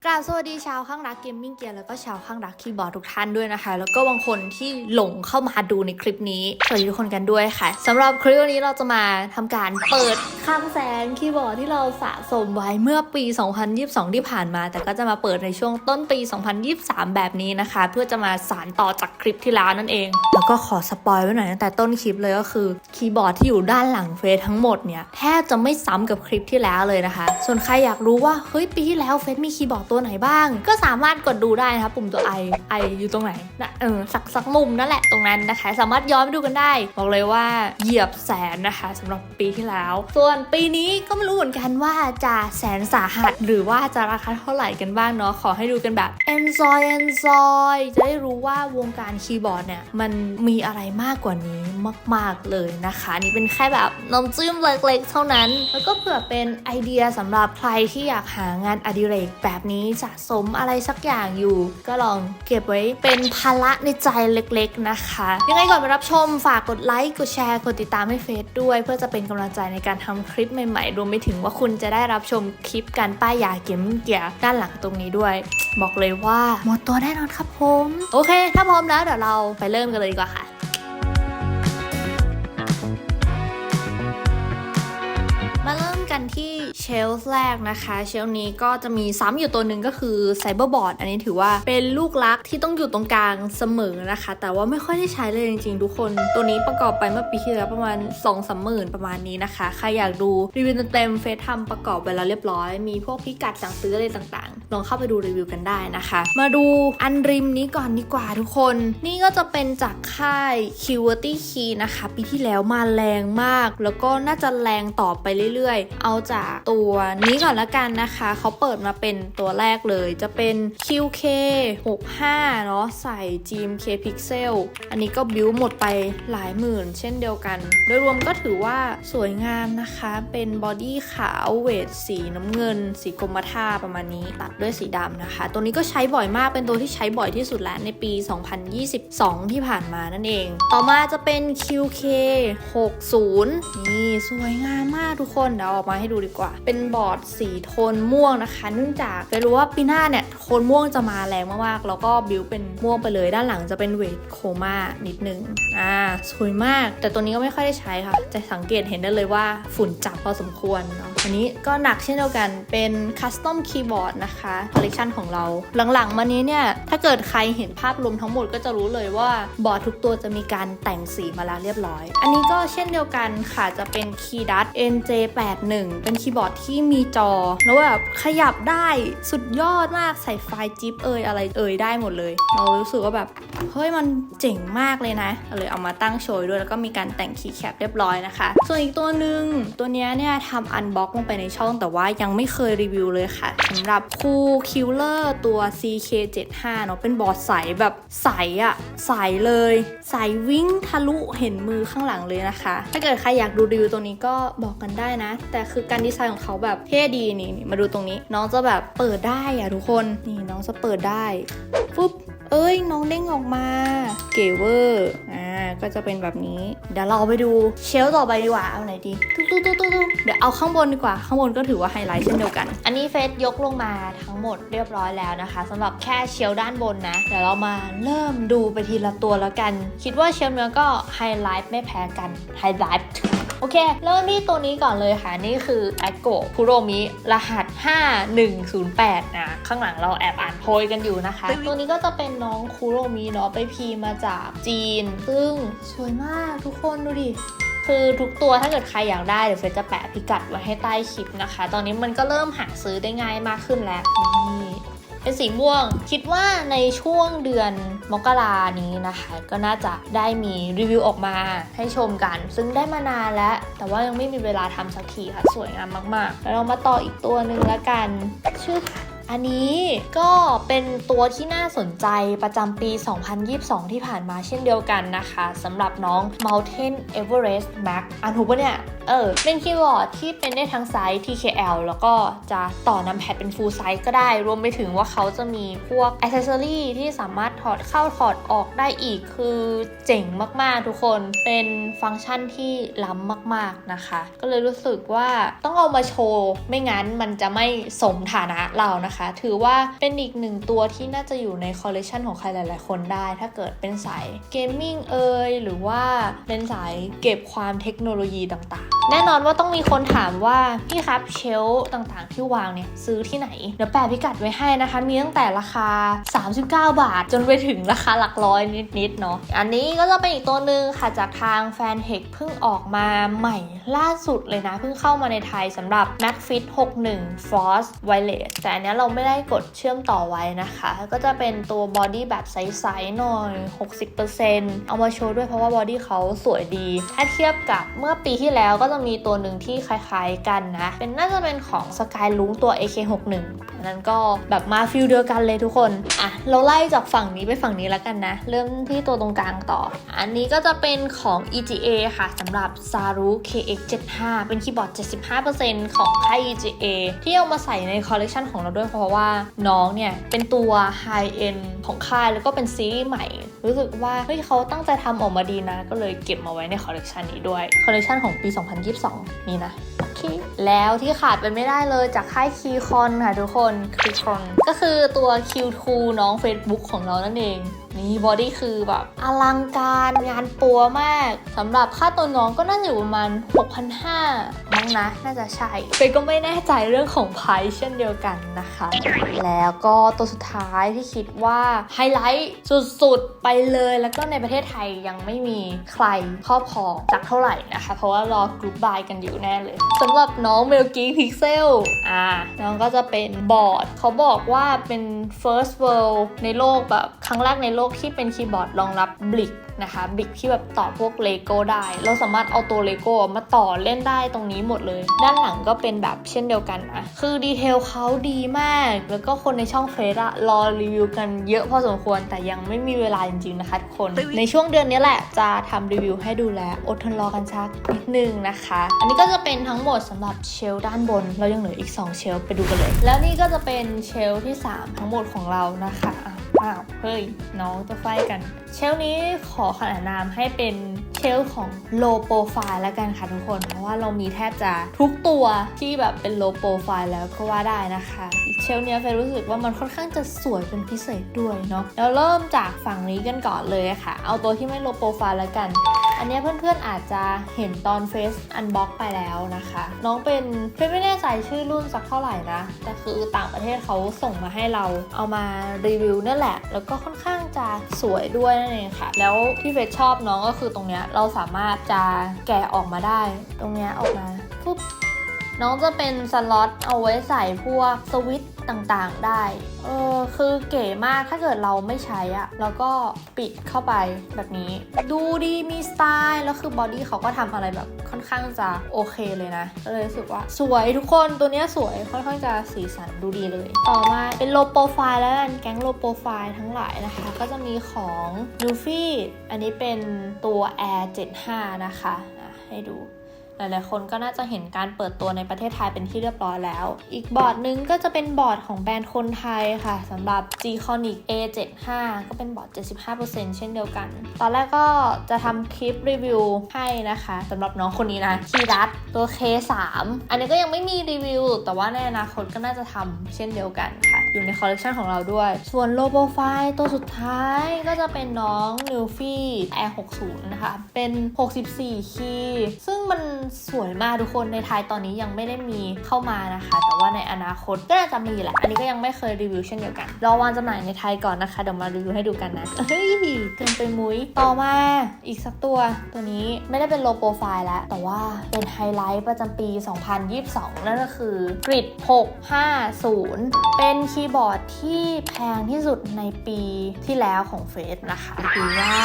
กราบสวัสดีชาวข้างรักเกมมิ่งเกียร์แล้วก็ชาวข้างรักคีย์บอร์ดทุกท่านด้วยนะคะแล้วก็บางคนที่หลงเข้ามาดูในคลิปนี้สวัสดีทุกคนกันด้วยค่ะสำหรับคลิปวันนี้เราจะมาทำการเปิดข้างแสงคีย์บอร์ดที่เราสะสมไว้เมื่อปี 2022 ที่ผ่านมาแต่ก็จะมาเปิดในช่วงต้นปี 2023 แบบนี้นะคะเพื่อจะมาสานต่อจากคลิปที่แล้วนั่นเองแล้วก็ขอสปอยไว้หน่อยตั้งแต่ต้นคลิปเลยก็คือคีย์บอร์ดที่อยู่ด้านหลังเฟซทั้งหมดเนี่ยแทบจะไม่ซ้ำกับคลิปที่แล้วเลยนะคะส่วนใครอยากรู้ว่าเฮ้ยปีที่แล้วเฟซมีคีย์บอร์ดตัวไหนบ้างก็สามารถกดดูได้นะคะปุ่มตัว I อยู่ตรงไหนนะสักมุมนั่นแหละตรงนั้นนะคะสามารถย้อนไปดูกันได้บอกเลยว่าเหยียบแสนนะคะสำหรับปีที่แล้วส่วนปีนี้ก็ไม่รู้เหมือนกันว่าจะแสนสาหัสหรือว่าจะราคาเท่าไหร่กันบ้างเนาะขอให้ดูกันแบบ enjoy จะได้รู้ว่าวงการคีย์บอร์ดเนี่ยมันมีอะไรมากกว่านี้มากๆเลยนะคะนี่เป็นแค่แบบน้ำจิ้มเล็กๆเท่านั้นแล้วก็เผื่อเป็นไอเดียสำหรับใครที่อยากหางานอดิเรกแบบนี้สะสมอะไรสักอย่างอยู่ก็ลองเก็บไว้เป็นภาระในใจเล็กๆนะคะยังไงก่อนไปรับชมฝากกดไลค์กดแชร์กดติดตามให้เฟซด้วยเพื่อจะเป็นกำลังใจในการทำคลิปใหม่ๆรวมไปถึงว่าคุณจะได้รับชมคลิปการป้ายยาเกมมิ่งเกียร์ด้านหลังตรงนี้ด้วยบอกเลยว่าหมดตัวแน่นอนครับผมโอเคถ้าพร้อมแล้วเดี๋ยวเราไปเริ่มกันเลยดีกว่าค่ะมาเริ่มกันที่เชลฟ์แรกนะคะเชลฟ์นี้ก็จะมีซ้ำอยู่ตัวหนึ่งก็คือไซเบอร์บอร์ดอันนี้ถือว่าเป็นลูกรักที่ต้องอยู่ตรงกลางเสมอนะคะแต่ว่าไม่ค่อยได้ใช้เลยจริงๆทุกคนตัวนี้ประกอบไปเมื่อปีที่แล้วประมาณ 2-3 หมื่นประมาณนี้นะคะใครอยากดูรีวิวเต็มๆเฟซทำประกอบไว้แล้วเรียบร้อยมีพวกพิกัดสั่งซื้ออะไรต่างๆลองเข้าไปดูรีวิวกันได้นะคะมาดูอันริมนี้ก่อนดีกว่าทุกคนนี่ก็จะเป็นจากค่าย QWERTY Key นะคะปีที่แล้วมาแรงมากแล้วก็น่าจะแรงต่อไปเรื่อยๆเอาจากตัวนี้ก่อนละกันนะคะเขาเปิดมาเป็นตัวแรกเลยจะเป็น QK65 เนาะใส่ GMK Pixel อันนี้ก็บิวหมดไปหลายหมื่นเช่นเดียวกันโดยรวมก็ถือว่าสวยงามนะคะเป็นบอดี้ขาวเวทสีน้ำเงินสีกรมท่าประมาณนี้ตัดด้วยสีดำนะคะตัวนี้ก็ใช้บ่อยมากเป็นตัวที่ใช้บ่อยที่สุดแล้วในปี 2022 ที่ผ่านมานั่นเองต่อมาจะเป็น QK60 นี่สวยงามมากทุกคนเดี๋ยวออกมาให้ดูดีกว่าเป็นบอร์ดสีโทนม่วงนะคะเนื่องจากได้รู้ว่าปีหน้าเนี่ยโทนม่วงจะมาแรงมากๆแล้วก็บิวเป็นม่วงไปเลยด้านหลังจะเป็นเวทโคม่านิดนึงสวยมากแต่ตัวนี้ก็ไม่ค่อยได้ใช้ค่ะจะสังเกตเห็นได้เลยว่าฝุ่นจับพอสมควรเนาะอันนี้ก็หนักเช่นเดียวกันเป็นคัสตอมคีย์บอร์ดนะคะคอลเลคชันของเราหลังๆมานี้เนี่ยถ้าเกิดใครเห็นภาพรวมทั้งหมดก็จะรู้เลยว่าบอร์ดทุกตัวจะมีการแต่งสีมาแล้วเรียบร้อยอันนี้ก็เช่นเดียวกันค่ะจะเป็น KeyDot NJ81 เป็นคีย์บอร์ดที่มีจอแล้วแบบขยับได้สุดยอดมากใส่ไฟล์จิ๊บอะไรได้หมดเลยเรารู้สึกว่าแบบเฮ้ยมันเจ๋งมากเลยนะเลยเอามาตั้งโชว์ด้วยแล้วก็มีการแต่งคีย์แคปเรียบร้อยนะคะส่วนอีกตัวหนึ่งตัวนี้เนี่ยทำอันบ็อกลงไปในช่องแต่ว่ายังไม่เคยรีวิวเลยค่ะสำหรับคูลคิลเลอร์ตัว CK75 เนาะเป็นบอร์ดใสแบบใสอะใสเลยใสวิ่งทะลุเห็นมือข้างหลังเลยนะคะถ้าเกิดใครอยากดูรีวิวตัวนี้ก็บอกกันได้นะแต่คือการดีไซน์ของเขาแบบเท่ดีนี่มาดูตรงนี้น้องจะแบบเปิดได้อะทุกคนนี่น้องจะเปิดได้ปุ๊บน้องเด้งออกมาเก๋เวอร์ก็จะเป็นแบบนี้เดี๋ยวเราไปดูเชลฟ์ต่อไปดีกว่าเอาไหนดีตุ๊เดี๋ยวเอาข้างบนดีกว่าข้างบนก็ถือว่าไฮไลท์เช่นเดียวกันอันนี้เฟซยกลงมาทั้งหมดเรียบร้อยแล้วนะคะสำหรับแค่เชลฟ์ด้านบนนะเดี๋ยวเรามาเริ่มดูไปทีละตัวแล้วกันคิดว่าเชลฟ์เนื้อก็ไฮไลท์ไม่แพ้กันไฮไลท์โอเคเริ่มที่ตัวนี้ก่อนเลยค่ะนี่คือ Aggo Kuromi รหัส 5108 ข้างหลังเราแอบอ่านโพยกันอยู่นะคะตัวนี้ก็จะเป็นน้องคุโรมิเนาะไปพีมาจากจีนซึ่งสวยมากทุกคนดูดิคือทุกตัวถ้าเกิดใครอยากได้เดี๋ยวเฟซจะแปะพิกัดไว้ให้ใต้คลิปนะคะตอนนี้มันก็เริ่มหาซื้อได้ง่ายมากขึ้นแล้วนี่เป็นสีม่วงคิดว่าในช่วงเดือนมกรานี้นะคะก็น่าจะได้มีรีวิวออกมาให้ชมกันซึ่งได้มานานแล้วแต่ว่ายังไม่มีเวลาทำสักทีค่ะสวยงามมากๆแล้วเรามาต่ออีกตัวหนึ่งแล้วกันชื่ออันนี้ก็เป็นตัวที่น่าสนใจประจำปี 2022 ที่ผ่านมาเช่นเดียวกันนะคะสำหรับน้อง Mountain Everest Max ถูกปะเนี่ย เป็นคีย์บอร์ดที่เป็นได้ทั้งไซส์ TKL แล้วก็จะต่อนำแพดเป็น full size ก็ได้รวมไปถึงว่าเขาจะมีพวก accessory ที่สามารถถอดเข้าถอดออกได้อีกคือเจ๋งมากๆทุกคนเป็นฟังก์ชันที่ล้ำมากๆนะคะก็เลยรู้สึกว่าต้องเอามาโชว์ไม่งั้นมันจะไม่สมฐานะเรานะคะถือว่าเป็นอีกหนึ่งตัวที่น่าจะอยู่ในคอลเลคชันของใครหลายๆคนได้ถ้าเกิดเป็นสายเกมมิ่งหรือว่าเป็นสายเก็บความเทคโนโลยีต่างๆแน่นอนว่าต้องมีคนถามว่าพี่ครับเชลฟ์ต่างๆที่วางเนี่ยซื้อที่ไหนเดี๋ยวแปะพิกัดไว้ให้นะคะมีตั้งแต่ราคา39 บาทจนไปถึงราคาหลักร้อยนิดๆเนาะอันนี้ก็จะเป็นอีกตัวหนึ่งค่ะจากทางแฟนเทคเพิ่งออกมาใหม่ล่าสุดเลยนะเพิ่งเข้ามาในไทยสำหรับ MagFit 61 Force Wireless แต่อันนี้เราไม่ได้กดเชื่อมต่อไว้นะคะก็จะเป็นตัวบอดี้แบบใสๆหน่อย 60% เอามาโชว์ด้วยเพราะว่าบอดี้เขาสวยดีถ้าเทียบกับเมื่อปีที่แล้วก็จะมีตัวหนึ่งที่คล้ายๆกันนะเป็นน่าจะเป็นของ Skylunk ตัว AK61 อันนั้นก็แบบมาฟิลเดียวกันเลยทุกคนเราไล่จากฝั่งนี้ไปฝั่งนี้แล้วกันนะเริ่มที่ตัวตรงกลางต่ออันนี้ก็จะเป็นของ EGA ค่ะสำหรับ Saru KX75 เป็นคีย์บอร์ด 75% ของค่าย EGA ที่เอามาใส่ในคอลเลคชันของเราด้วยเพราะว่าน้องเนี่ยเป็นตัว High End ของค่ายแล้วก็เป็นซีรีส์ใหม่รู้สึกว่าเฮ้ยเขาตั้งใจทำออกมาดีนะก็เลยเก็บมาไว้ในคอลเลคชันนี้ด้วยคอลเลคชันของปี 2022 นี่นะแล้วที่ขาดไปไม่ได้เลยจากค่าย Keychron ค่ะทุกคน Keychron ก็คือตัว Q2 น้อง Facebook ของเรานั่นเองนี่บอดี้คือแบบอลังการงานปัวมากสำหรับค่าตัวน้องก็น่าจะอยู่ประมาณ 6,500 มั้งนะน่าจะใช่เฟยก็ไม่แน่ใจเรื่องของไพรซ์เช่นเดียวกันนะคะแล้วก็ตัวสุดท้ายที่คิดว่าไฮไลท์สุดๆไปเลยแล้วก็ในประเทศไทยยังไม่มีใครครอบครองจากเท่าไหร่นะคะเพราะว่ารอกรุ๊ปบายกันอยู่แน่เลยสำหรับน้องเมลกี้พิกเซลน้องก็จะเป็นบอร์ดเขาบอกว่าเป็น first world ในโลกแบบครั้งแรกในโลกที่เป็นคีย์บอร์ดรองรับบลิกนะคะบลิกที่แบบต่อพวกเลโก้ได้เราสามารถเอาตัวเลโก้มาต่อเล่นได้ตรงนี้หมดเลยด้านหลังก็เป็นแบบเช่นเดียวกันนะคือดีเทลเขาดีมากแล้วก็คนในช่องเฟซรอรีวิวกันเยอะพอสมควรแต่ยังไม่มีเวลาจริงๆนะคะทุกคนในช่วงเดือนนี้แหละจะทำรีวิวให้ดูแลอดทนรอกันสักนิดนึงนะคะอันนี้ก็จะเป็นทั้งหมดสำหรับเชลฟ์ด้านบนเรายังเหลืออีก2เชลฟ์ไปดูกันเลยแล้วนี่ก็จะเป็นเชลฟ์ที่3ทั้งหมดของเรานะคะเฮ้ยน้องจะไฟกันเชลฟ์นี้ขอขนานนามให้เป็นเชลฟ์ของ low profile แล้วกันค่ะทุกคนเพราะว่าเรามีแทบจะทุกตัวที่แบบเป็น low profile แล้วก็ว่าได้นะคะเชลฟ์นี้เฟยรู้สึกว่ามันค่อนข้างจะสวยเป็นพิเศษด้วยเนาะแล้วเริ่มจากฝั่งนี้กันก่อนเลยค่ะเอาตัวที่ไม่ low profile แล้วกันอันนี้เพื่อนๆอาจจะเห็นตอนเฟซอันบ็อกไปแล้วนะคะน้องเป็นเฟซไม่แน่ใจชื่อรุ่นสักเท่าไหร่นะแต่คือต่างประเทศเขาส่งมาให้เราเอามารีวิวนั่นแหละแล้วก็ค่อนข้างจะสวยด้วยนั่นเองค่ะแล้วที่เฟซชอบน้องก็คือตรงเนี้ยเราสามารถจะแกะออกมาได้ตรงเนี้ยออกมาปุ๊บน้องจะเป็นสล็อตเอาไว้ใส่พวกสวิตช์ต่างๆได้คือเก๋มากถ้าเกิดเราไม่ใช้แล้วก็ปิดเข้าไปแบบนี้ดูดีมีสไตล์แล้วคือบอดี้เขาก็ทำอะไรแบบค่อนข้างจะโอเคเลยนะก็เลยรู้สึกว่าสวยทุกคนตัวนี้สวยค่อนข้างจะสีสันดูดีเลยต่อมาเป็นโลโปรไฟล์แล้วกันแก๊งโลโปรไฟล์ทั้งหลายนะคะก็จะมีของลูฟี่อันนี้เป็นตัว Air 75 นะคะให้ดูหลายๆคนก็น่าจะเห็นการเปิดตัวในประเทศไทยเป็นที่เรียบร้อยแล้วอีกบอร์ดนึงก็จะเป็นบอร์ดของแบรนด์คนไทยค่ะสำหรับ G-Conic A75 ก็เป็นบอร์ด 75% เช่นเดียวกันตอนแรกก็จะทำคลิปรีวิวให้นะคะสำหรับน้องคนนี้นะคีรัตตัว K3 อันนี้ก็ยังไม่มีรีวิวแต่ว่าในอนาคตก็น่าจะทำเช่นเดียวกันค่ะอยู่ในคอลเลคชันของเราด้วยส่วนโลโปรไฟล์ตัวสุดท้ายก็จะเป็นน้อง Newfie Air 60 นะคะเป็น64คีย์ซึ่งมันสวยมากทุกคนในไทยตอนนี้ยังไม่ได้มีเข้ามานะคะแต่ว่าในอนาคตก็น่าจะมีแหละอันนี้ก็ยังไม่เคยรีวิวเช่นเดียวกันรอวางจำหน่ายในไทยก่อนนะคะเดี๋ยวมารีวิวให้ดูกันนะเฮ้ยเกินไปมุ้ยต่อมาอีกสักตัวนี้ไม่ได้เป็นโลโปรไฟล์แล้วแต่ว่าเป็นไฮไลท์ประจำปี 2022 นั่นก็คือกริด650เป็นคีย์บอร์ดที่แพงที่สุดในปีที่แล้วของเฟซนะคะถือว่า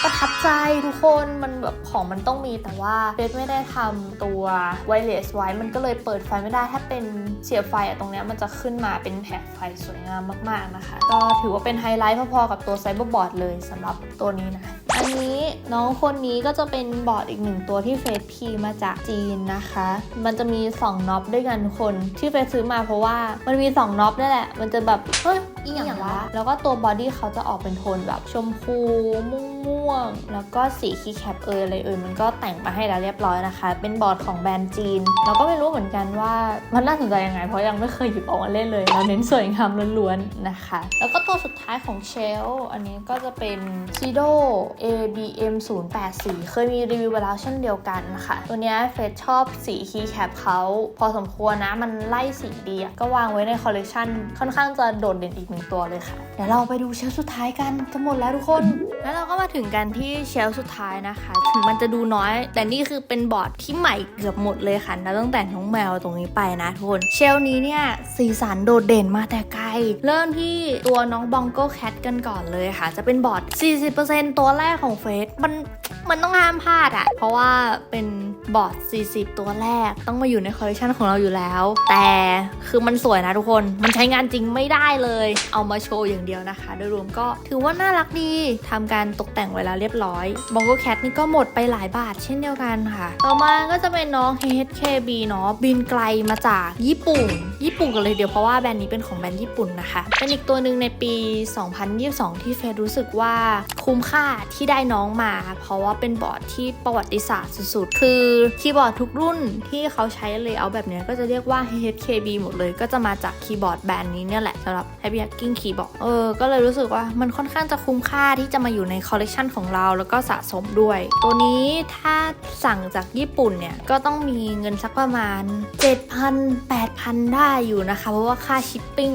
ประทับใจทุกคนมันแบบของมันต้องมีแต่ว่าเฟซไม่ได้ทำตัวไวเลสไว้มันก็เลยเปิดไฟไม่ได้ถ้าเป็นเสียบไฟตรงนี้มันจะขึ้นมาเป็นแผงไฟสวยงามมากๆนะคะก็ถือว่าเป็นไฮไลท์พอๆกับตัวไซเบอร์บอร์ดเลยสำหรับตัวนี้นะ อันนี้น้องคนนี้ก็จะเป็นบอร์ดอีกหนึ่งตัวที่เฟซพีมาจากจีนนะคะมันจะมี2น็อปด้วยกันทุกคนที่เฟซซื้อมาเพราะว่ามันมี2น็อปนั่นแหละมันจะแบบเฮ้ยอีหยังวะแล้วก็ตัวบอดี้เขาจะออกเป็นโทนแบบชมพูม่วงแล้วก็สีคีย์แคปอะไรมันก็แต่งมาให้แล้วเรียบร้อยนะคะเป็นบอร์ดของแบรนด์จีนเราก็ไม่รู้เหมือนกันว่ามันน่าสนใจยังไงเพราะยังไม่เคยหยิบออกมาเล่นเลยเราเน้นสวยงามล้วนๆนะคะแล้วก็ตัวสุดท้ายของเชลอันนี้ก็จะเป็น Sido ABM 084เคยมีรีวิวไปแล้วเช่นเดียวกันค่ะตัวนี้เฟซชอบสีคีย์แคปเขาพอสมควรนะมันไล่สีดีก็วางไว้ในคอลเลคชันค่อนข้างจะโดดเด่นอีกหนึ่งตัวเลยค่ะเดี๋ยวเราไปดูเชลสุดท้ายกันจะหมดแล้วทุกคนแล้วเราก็มาถึงกันที่เชลสุดท้ายนะคะถึงมันจะดูน้อยแต่นี่คือเป็นบอร์ดที่ใหม่เกือบหมดเลยค่ะนะตั้งแต่น้องแมวตรงนี้ไปนะทุกคนเชลนี้เนี่ยสีสันโดดเด่นมาแต่ไกลเริ่มที่ตัวน้องบองโก้แคทกันก่อนเลยค่ะจะเป็นบอร์ด 40% ตัวแรกของเฟซมันต้องห้ามพลาดอะเพราะว่าเป็นบอร์ด 40 ตัวแรกต้องมาอยู่ในคอลเลคชันของเราอยู่แล้วแต่คือมันสวยนะทุกคนมันใช้งานจริงไม่ได้เลยเอามาโชว์อย่างเดียวนะคะโดยรวมก็ถือว่าน่ารักดีทำการตกแต่งไว้แล้วเรียบร้อยบองโก้แคทนี่ก็หมดไปหลายบาทเช่นเดียวกันค่ะต่อมาก็จะเป็นน้อง HKB เนาะบินไกลมาจากญี่ปุ่นกันเลยเดียวเพราะว่าแบรนด์นี้เป็นของแบรนด์ญี่ปุ่นนะคะเป็นอีกตัวหนึ่งในปี 2022 ที่เฟซรู้สึกว่าคุ้มค่าที่ได้น้องมาเพราะว่าเป็นบอร์ดที่ประวัติศาสตร์สุดๆคือคีย์บอร์ดทุกรุ่นที่เขาใช้เลเยอร์แบบนี้ก็จะเรียกว่า HKB หมดเลยก็จะมาจากคีย์บอร์ดแบรนด์นี้เนี่ยแหละสำหรับ Happy Hacking Keyboard ก็เลยรู้สึกว่ามันค่อนข้างจะคุ้มค่าที่จะมาอยู่ในคอลเลคชันของเราแล้วก็สะสมด้วยตัวนี้ถ้าสั่งจากญี่ปุ่นเนี่ยก็ต้องมีเงินสักประมาณ 7,000-8,000 ได้อยู่นะคะเพราะว่าค่าชิปปิ้ง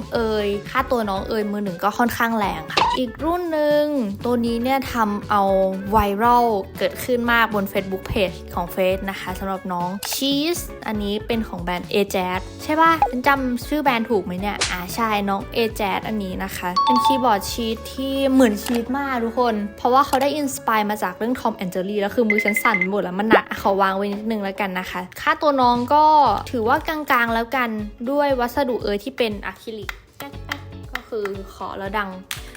ค่าตัวน้องมือหนึ่งก็ค่อนข้างแรงค่ะอีกรุ่นหนึ่งตัวนี้เนี่ยทำเอาไวรัลเกิดขึ้นมากบน Facebook Page ของเฟซนะคะสำหรับน้องชีสอันนี้เป็นของแบรนด์ AJazz ใช่ป่ะฉันจำชื่อแบรนด์ถูกไหมเนี่ยใช่น้อง AJazz อันนี้นะคะเป็นคีย์บอร์ดชีสที่เหมือนชีสมากทุกคนเพราะว่าเขาได้อินสปายมาจากเรื่อง Tom and Jerry แล้วคือมือฉันสั่นหมดแล้วมันหนักเขาวางไว้นิดนึงแล้วกันนะคะค่าตัวน้องก็ถือว่ากลางๆแล้วกันด้วยวัสดุที่เป็นอะคริลิกก็คือขอแล้วดัง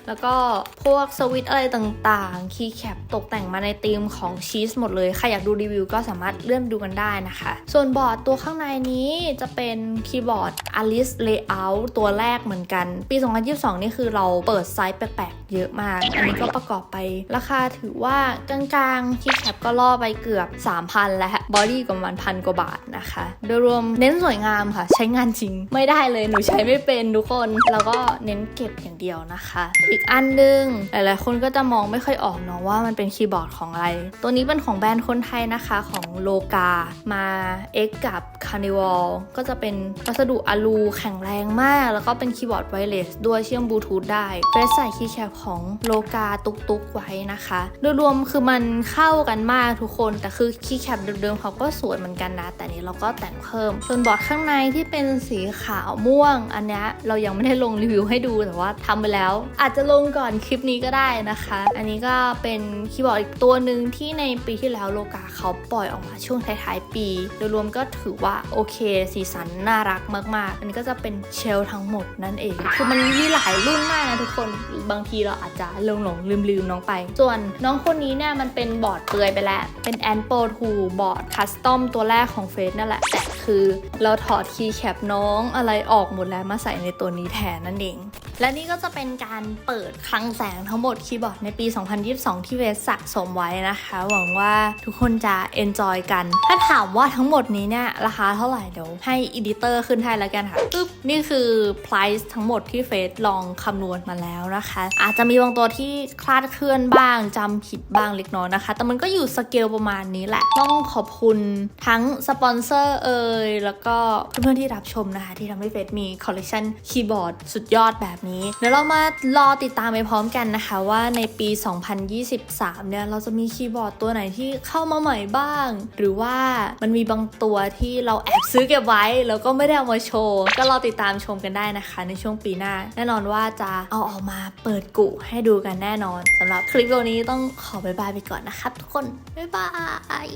แล้วก็พวกสวิตช์อะไรต่างๆคีย์แคปตกแต่งมาในธีมของชีสหมดเลยใครอยากดูรีวิวก็สามารถเลื่อนดูกันได้นะคะส่วนบอร์ดตัวข้างในนี้จะเป็นคีย์บอร์ด Alice Layout ตัวแรกเหมือนกันปี 2022 นี่คือเราเปิดไซส์แปลกๆเยอะมากอันนี้ก็ประกอบไปราคาถือว่ากลางๆคีย์แคปก็ล่อไปเกือบ 3,000 แล้วบอดี้ก็ประมาณ1,000 กว่าบาทนะคะโดยรวมเน้นสวยงามค่ะใช้งานจริงไม่ได้เลยหนูใช้ไม่เป็นทุกคนแล้วก็เน้นเก็บอย่างเดียวนะคะอีกอันนึงหลายๆคนก็จะมองไม่ค่อยออกเนาะว่ามันเป็นคีย์บอร์ดของอะไรตัวนี้เป็นของแบรนด์คนไทยนะคะของโลกามา X กับ Carnival ก็จะเป็นวัสดุอลูแข็งแรงมากแล้วก็เป็นคีย์บอร์ดไวเลสด้วยเชื่อมบลูทูธได้เฟซใส่คีย์แคปของโลกาตุกๆไว้นะคะโดยรวมคือมันเข้ากันมากทุกคนแต่คือคีย์แคปเดิมๆเขาก็สวยเหมือนกันนะแต่นี้เราก็แต่งเพิ่มส่วนบอร์ดข้างในที่เป็นสีขาวม่วงอันนี้เรายังไม่ได้ลงรีวิวให้ดูแต่ว่าทำไปแล้วอาจจะลงก่อนคลิปนี้ก็ได้นะคะอันนี้ก็เป็นคีย์บอร์ดอีกตัวหนึ่งที่ในปีที่แล้วโลกาเขาปล่อยออกมาช่วงท้ายๆปีโดยรวมก็ถือว่าโอเคสีสันน่ารักมากๆอันนี้ก็จะเป็นเชลทั้งหมดนั่นเองคือมันมีหลายรุ่นมากนะทุกคนบางทีเราอาจจะหลงลืมน้องไปส่วนน้องคนนี้เนี่ยมันเป็นบอร์ดเปลือยไปแล้วเป็น Ant Pro 2 บอร์ดคัสตอมตัวแรกของเฟซนั่นแหละแต่คือเราถอดคีย์แคปน้องอะไรออกหมดแล้วมาใส่ในตัวนี้แทนนั่นเองและนี่ก็จะเป็นการเปิดคลังแสงทั้งหมดคีย์บอร์ดในปี 2022 ที่เวสสะสมไว้นะคะหวังว่าทุกคนจะ enjoy กันถ้าถามว่าทั้งหมดนี้เนี่ยราคาเท่าไหร่เดี๋ยวให้ editor ขึ้นให้แล้วกันค่ะปึ๊บนี่คือ price ทั้งหมดที่เฟสลองคำนวณมาแล้วนะคะอาจจะมีบางตัวที่คลาดเคลื่อนบ้างจำผิดบ้างเล็กน้อยนะคะแต่มันก็อยู่สเกลประมาณนี้แหละต้องขอบคุณทั้งสปอนเซอร์แล้วก็เพื่อนๆที่รับชมนะคะที่ทำให้เฟสมีคอลเลคชันคีย์บอร์ดสุดยอดแบบนี้เดี๋ยวเรามารอติดตามไปพร้อมกันนะคะว่าในปี 2023 เนี่ยเราจะมีคีย์บอร์ดตัวไหนที่เข้ามาใหม่บ้างหรือว่ามันมีบางตัวที่เราแอบซื้อเก็บไว้แล้วก็ไม่ได้เอามาโชว์ก็รอติดตามชมกันได้นะคะในช่วงปีหน้าแน่นอนว่าจะเอาออกมาเปิดกุให้ดูกันแน่นอนสำหรับคลิปวันนี้ต้องขอบ๊ายบายไปก่อนนะคะทุกคนบ๊ายบาย